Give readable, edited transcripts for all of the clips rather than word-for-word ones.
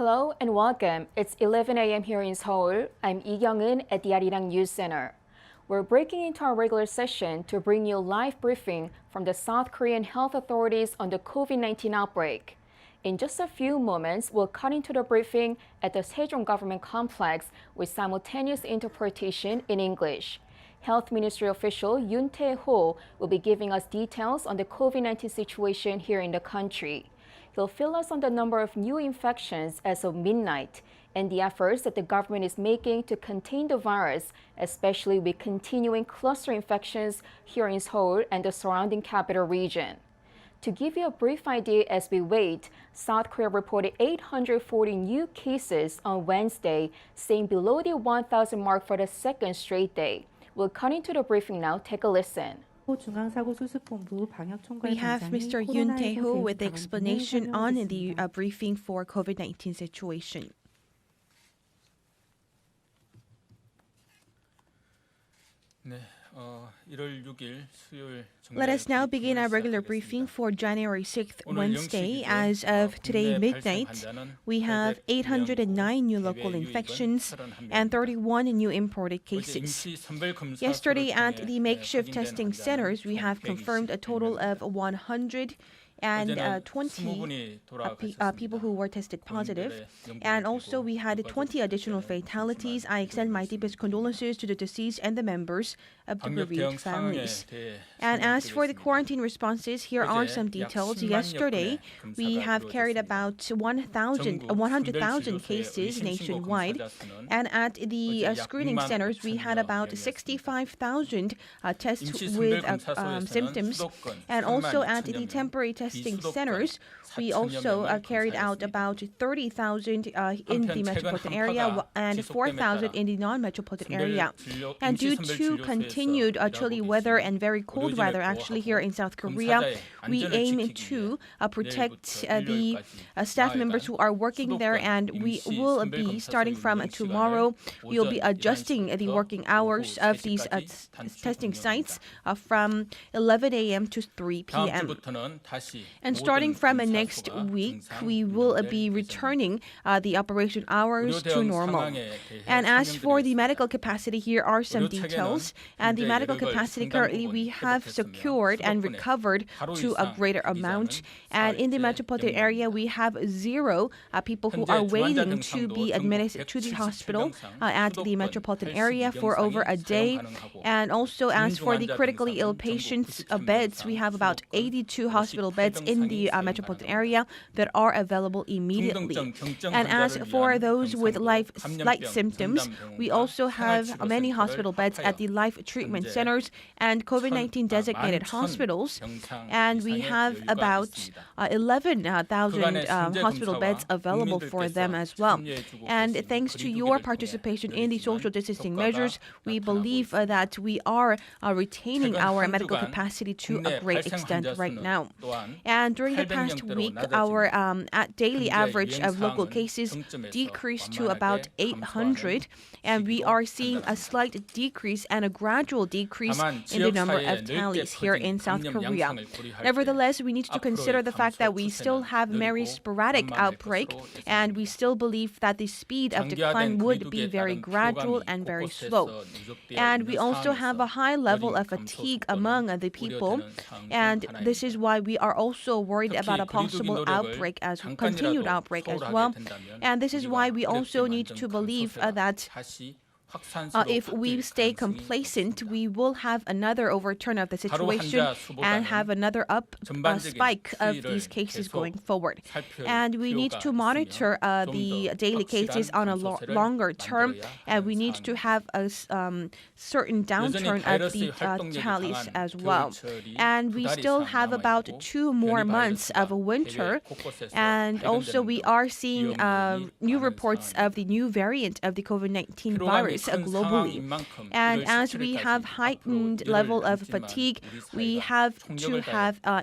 Hello and welcome. It's 11 a.m. here in Seoul. I'm Lee Kyung-eun at the Arirang News Center. We're breaking into our regular session to bring you a live briefing from the South Korean health authorities on the COVID-19 outbreak. In just a few moments, we'll cut into the briefing at the Sejong Government Complex with simultaneous interpretation in English. Health Ministry official Yoon Tae-ho will be giving us details on the COVID-19 situation here in the country. He'll fill us on the number of new infections as of midnight and the efforts that the government is making to contain the virus, especially with continuing cluster infections here in Seoul and the surrounding capital region. To give you a brief idea as we wait, South Korea reported 840 new cases on Wednesday, staying below the 1,000 mark for the second straight day. We'll cut into the briefing now. Take a listen. We have Mr. Yoon Tae-ho with the explanation on the briefing for COVID-19 situation. Let us now begin our regular briefing for January 6th, Wednesday. As of today midnight, we have 809 new local infections and 31 new imported cases. Yesterday at the makeshift testing centers, we have confirmed a total of 120 people who were tested positive. And also we had 20 additional fatalities. I extend my deepest condolences to the deceased and the members of the bereaved families. And as for the quarantine responses, here are some details. Yesterday, we have carried about 100,000 cases nationwide. And at the screening centers, we had about 65,000 tests with symptoms. And also at the temporary testing centers, we also carried out about 30,000 in the metropolitan area and 4,000 in the non-metropolitan area. And due to continued chilly weather and very cold weather actually here in South Korea, we aim to protect the staff members who are working there, and we will be starting from tomorrow. We will be adjusting the working hours of these testing sites from 11 a.m. to 3 p.m. And starting from next week, we will be returning the operation hours to normal. And as for the medical capacity, here are some details. And the medical capacity currently we have secured and recovered to a greater amount. And in the metropolitan area, we have 0 people who are waiting to be admitted to the hospital at the metropolitan area for over a day. And also as for the critically ill patients beds, we have about 82 hospital beds in the metropolitan area that are available immediately. And as for those with light symptoms, we also have many hospital beds at the life treatment centers and COVID-19 designated hospitals. And we have about 11,000 hospital beds available for them as well. And thanks to your participation in the social distancing measures, we believe that we are retaining our medical capacity to a great extent right now. And during the past week, our daily average of local cases decreased to about 800, and we are seeing a slight decrease and a gradual decrease in the number of tallies here in South Korea. Nevertheless, we need to consider the fact that we still have very sporadic outbreak, and we still believe that the speed of decline would be very gradual and very slow. And we also have a high level of fatigue among the people, and this is why we are also worried about a possible continued outbreak as well. And this is why we also need to believe that if we stay complacent, we will have another overturn of the situation and have another spike of these cases going forward. And we need to monitor the daily cases on a longer term, and we need to have a certain downturn of the tallies as well. And we still have about 2 more months of winter, and also we are seeing new reports of the new variant of the COVID-19 virus. cases globally. And as we have heightened level of fatigue, we have to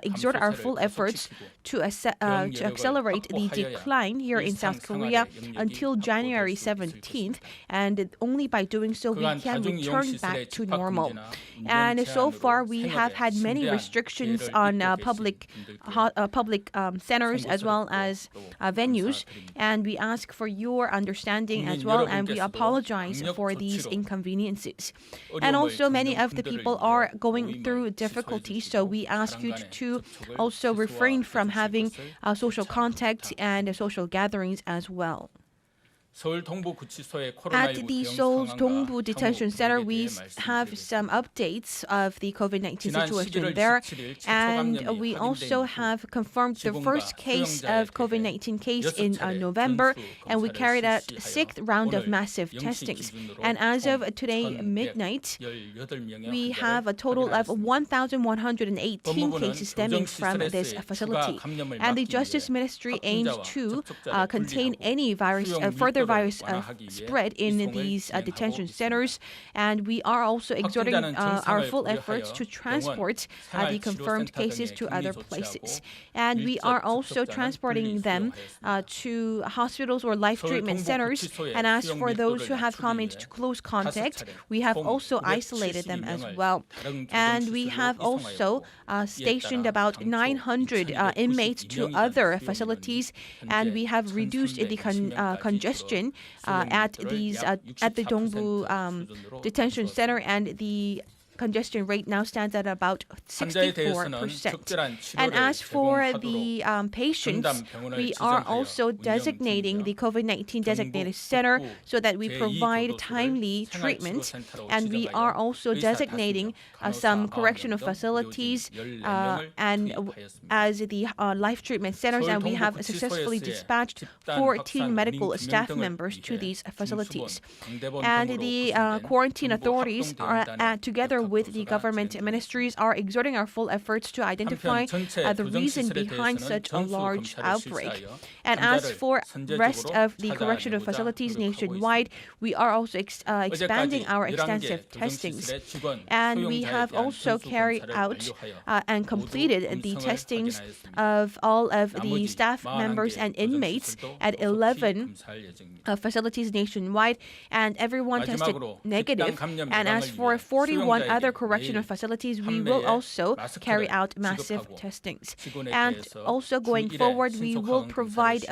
exert our full efforts to accelerate the decline here in South Korea until January 17th. And only by doing so, we can return back to normal. And so far, we have had many restrictions on public centers as well as venues. And we ask for your understanding as well, and we apologize for these inconveniences. And also, many of the people are going through difficulties, so we ask you to also refrain from having social contact and social gatherings as well. At the Seoul Dongbu Detention Center, we have some updates of the COVID-19 situation there, and we also have confirmed the first case of COVID-19 case in November, and we carried out 6th round of massive testings. And as of today midnight, we have a total of 1,118 cases stemming from this facility. And the Justice Ministry aims to contain any further virus spread in these detention centers, and we are also exerting our full efforts to transport the confirmed cases to other places. And we are also transporting them to hospitals or life treatment centers. And as for those who have come into close contact, we have also isolated them as well. And we have also stationed about 900 inmates to other facilities, and we have reduced the congestion at the Dongbu Detention Center, and the congestion rate now stands at about 64%. And as for the patients, we are also designating the COVID-19 designated center so that we provide timely treatment. And we are also designating some correctional facilities and as the life treatment centers, and we have successfully dispatched 14 medical staff members to these facilities. And the quarantine authorities are together with the government ministries are exerting our full efforts to identify the reason behind such a large outbreak. And as for rest of the correctional facilities nationwide, we are also expanding our extensive testings. And we have also carried out and completed the testings of all of the staff members and inmates at 11 facilities nationwide, and everyone tested negative. And as for 41 other correctional facilities, we will also carry out massive testings. And also going forward, we will provide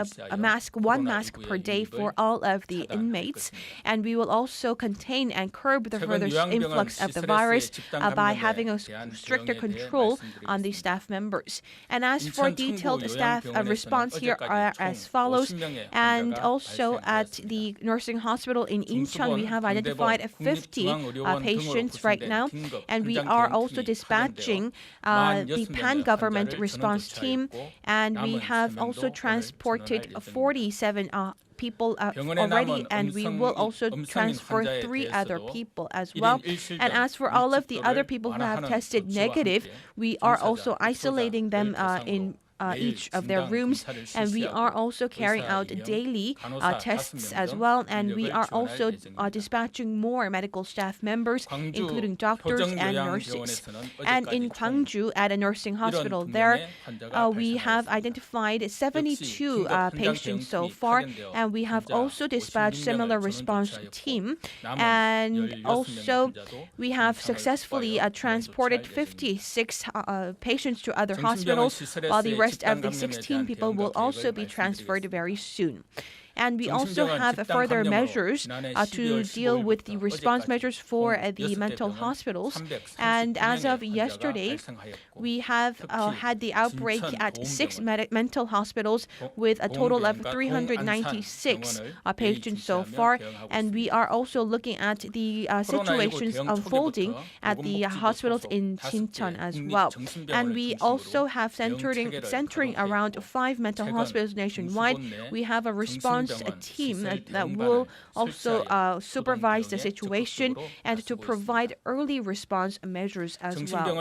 one mask per day for all of the inmates. And we will also contain and curb the further influx of the virus by having a stricter control on the staff members. And as for detailed staff response, here are as follows. And also at the nursing hospital in Incheon, we have identified 50 patients right now, and we are also dispatching the pan-government response team, and we have also transported 47 people already, and we will also transfer 3 other people as well. And as for all of the other people who have tested negative, we are also isolating them in each of their rooms, and we are also carrying out daily tests as well, and we are also dispatching more medical staff members, including doctors and nurses. And in Gwangju, at a nursing hospital there, we have identified 72 patients so far, and we have also dispatched similar response team. And also, we have successfully transported 56 patients to other hospitals, while the rest of the 16 people will also be transferred very soon. And we also have further measures to deal with the response measures for the mental hospitals. And as of yesterday, we have had the outbreak at 6 mental hospitals with a total of 396 patients so far. And we are also looking at the situations unfolding at the hospitals in Sincheon as well. And we also have centering around 5 mental hospitals nationwide. We have a response launched a team that will also supervise the situation and to provide early response measures as well.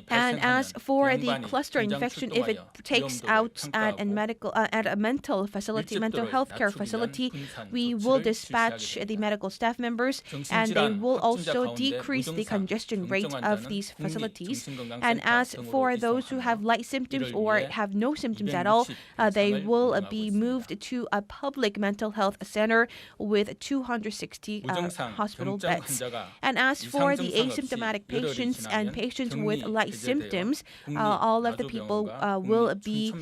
And as for the cluster infection, if it takes out at a mental health care facility, we will dispatch the medical staff members, and they will also decrease the congestion rate of these facilities. And as for those who have light symptoms or have no symptoms at all, they will be moved to a public mental health center with 260 hospital beds. And as for the asymptomatic patients and patients with light symptoms, all of the people will be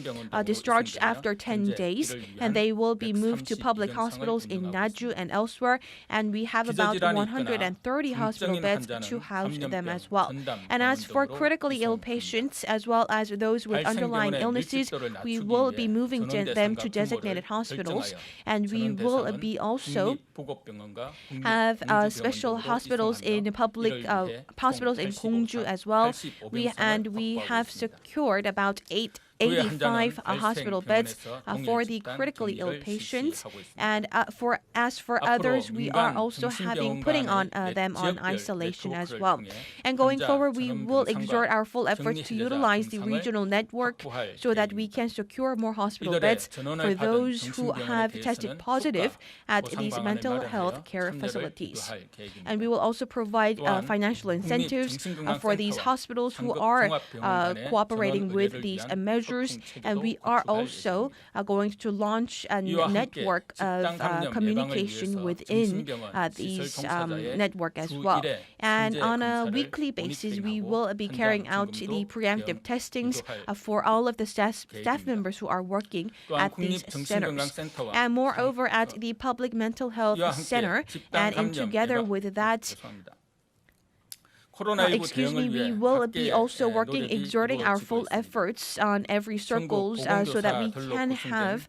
discharged after 10 days, and they will be moved to public hospitals in Naju and elsewhere. And we have about 130 hospital beds to house them as well. And as for critically ill patients, as well as those with underlying illnesses, we will be moving them to designated hospitals, and we will be also have special hospitals in public hospitals in Gwangju as well. We have secured about 85 hospital beds for the critically ill patients, and as for others, we are also putting them on isolation as well. And going forward, we will exert our full efforts to utilize the regional network so that we can secure more hospital beds for those who have tested positive at these mental health care facilities. And we will also provide financial incentives for these hospitals who are cooperating with these measures. And we are also going to launch a network of communication within these network as well. And on a weekly basis, we will be carrying out the preemptive testings for all of the staff members who are working at these centers. And moreover, at the public mental health center, and together with that, we will be also exerting our full efforts on every circles so that we can have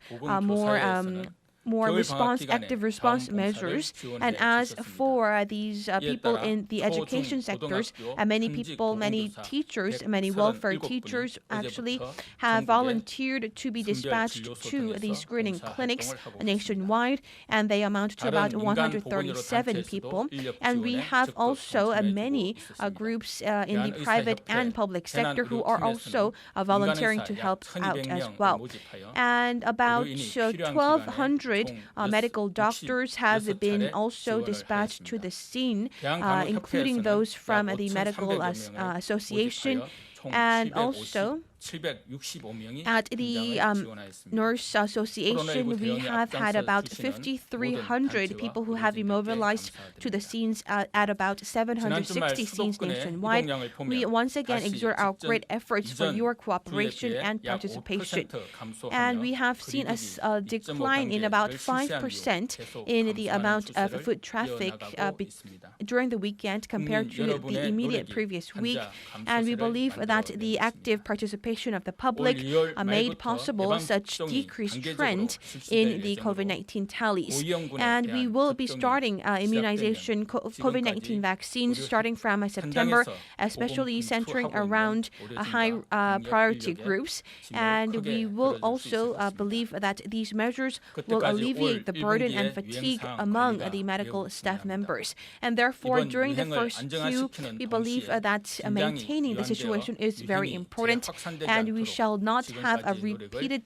more active response measures. And as for these people in the education sectors, many teachers, many welfare teachers actually have volunteered to be dispatched to the screening clinics nationwide, and they amount to about 137 people. And we have also many groups in the private and public sector who are also volunteering to help out as well. And about 1,200 medical doctors have been also dispatched to the scene, including those from the Medical Association, and also at the Nurse Association, we have had about 5,300 people who have been mobilized to the scenes at about 760 scenes nationwide. We once again exert our great efforts for your cooperation and participation. And we have seen a decline in about 5% in the amount of foot traffic during the weekend compared to the immediate previous week. And we believe that the active participation of the public made possible such decreased trend in the COVID-19 tallies. And we will be starting immunization COVID-19 vaccines starting from September, especially centering around high priority groups. And we will also believe that these measures will alleviate the burden and fatigue among the medical staff members. And therefore, during the first Q, we believe that maintaining the situation is very important, and we shall not have a repeated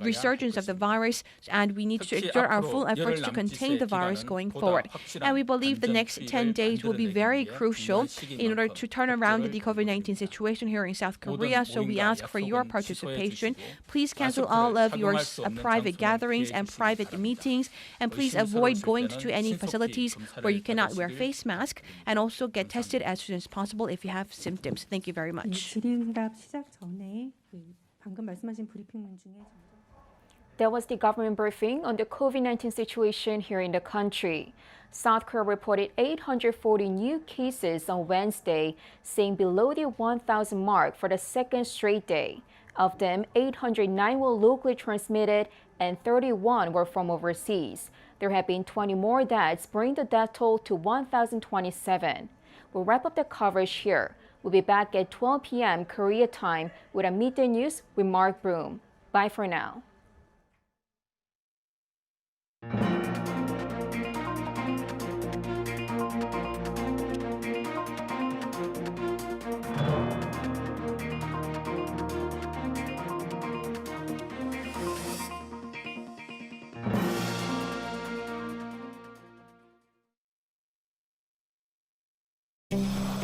resurgence of the virus, and we need to exert our full efforts to contain the virus going forward. And we believe the next 10 days will be very crucial in order to turn around the COVID-19 situation here in South Korea. So we ask for your participation. Please cancel all of your private gatherings and private meetings, and please avoid going to any facilities where you cannot wear face mask, and also get tested as soon as possible if you have symptoms. Thank you very much. That was the government briefing on the COVID-19 situation here in the country. South Korea reported 840 new cases on Wednesday, staying below the 1,000 mark for the second straight day. Of them, 809 were locally transmitted and 31 were from overseas. There have been 20 more deaths, bringing the death toll to 1,027. We'll wrap up the coverage here. We'll be back at 12 p.m. Korea time with a midday news with Mark Broom. Bye for now. 있습니다.